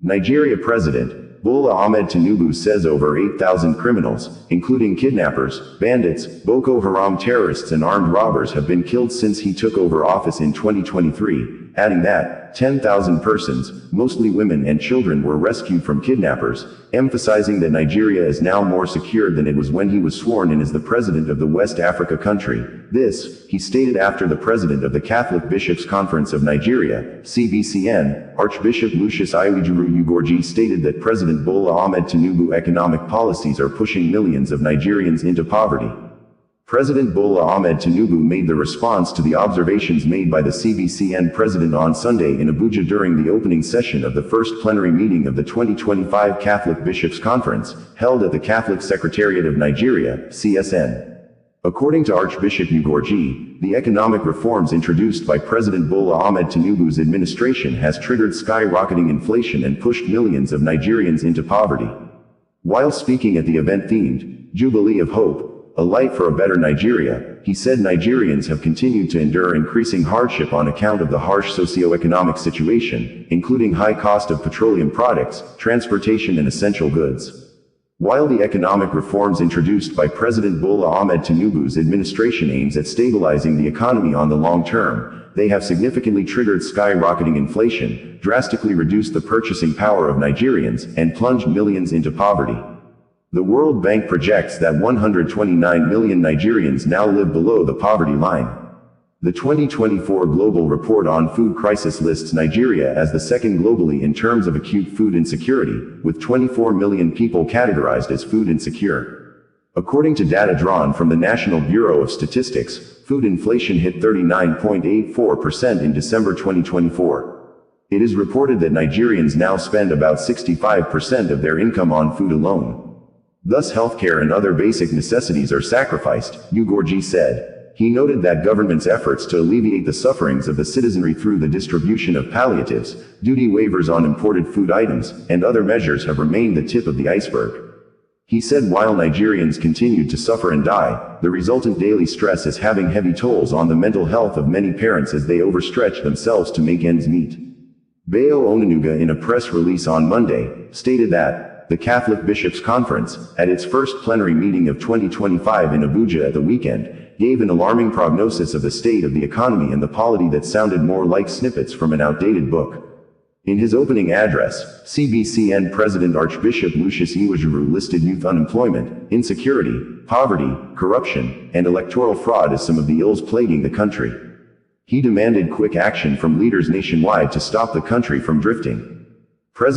Nigeria President Bola Ahmed Tinubu says over 8,000 criminals, including kidnappers, bandits, Boko Haram terrorists and armed robbers have been killed since he took over office in 2023, adding that 10,000 persons, mostly women and children, were rescued from kidnappers, emphasizing that Nigeria is now more secure than it was when he was sworn in as the president of the West Africa country. This, he stated after the president of the Catholic Bishops' Conference of Nigeria, CBCN, Archbishop Lucius Iwejuru Ugorji, stated that President Bola Ahmed Tinubu economic policies are pushing millions of Nigerians into poverty. President Bola Ahmed Tinubu made the response to the observations made by the CBCN president on Sunday in Abuja during the opening session of the first plenary meeting of the 2025 Catholic Bishops' Conference, held at the Catholic Secretariat of Nigeria, CSN. According to Archbishop Ugorji, the economic reforms introduced by President Bola Ahmed Tinubu's administration has triggered skyrocketing inflation and pushed millions of Nigerians into poverty. While speaking at the event themed, Jubilee of Hope, a light for a better Nigeria, he said Nigerians have continued to endure increasing hardship on account of the harsh socio-economic situation, including high cost of petroleum products, transportation and essential goods. While the economic reforms introduced by President Bola Ahmed Tinubu's administration aims at stabilizing the economy on the long term, they have significantly triggered skyrocketing inflation, drastically reduced the purchasing power of Nigerians, and plunged millions into poverty. The World Bank projects that 129 million Nigerians now live below the poverty line. The 2024 Global Report on Food Crisis lists Nigeria as the second globally in terms of acute food insecurity, with 24 million people categorized as food insecure. According to data drawn from the National Bureau of Statistics, food inflation hit 39.84% in December 2024. It is reported that Nigerians now spend about 65% of their income on food alone. Thus healthcare and other basic necessities are sacrificed, Ugorji said. He noted that government's efforts to alleviate the sufferings of the citizenry through the distribution of palliatives, duty waivers on imported food items, and other measures have remained the tip of the iceberg. He said while Nigerians continued to suffer and die, the resultant daily stress is having heavy tolls on the mental health of many parents as they overstretch themselves to make ends meet. Bayo Onanuga, in a press release on Monday, stated that the Catholic Bishops' Conference, at its first plenary meeting of 2025 in Abuja at the weekend, gave an alarming prognosis of the state of the economy and the polity that sounded more like snippets from an outdated book. In his opening address, CBCN President Archbishop Lucius Iwejuru listed youth unemployment, insecurity, poverty, corruption, and electoral fraud as some of the ills plaguing the country. He demanded quick action from leaders nationwide to stop the country from drifting. President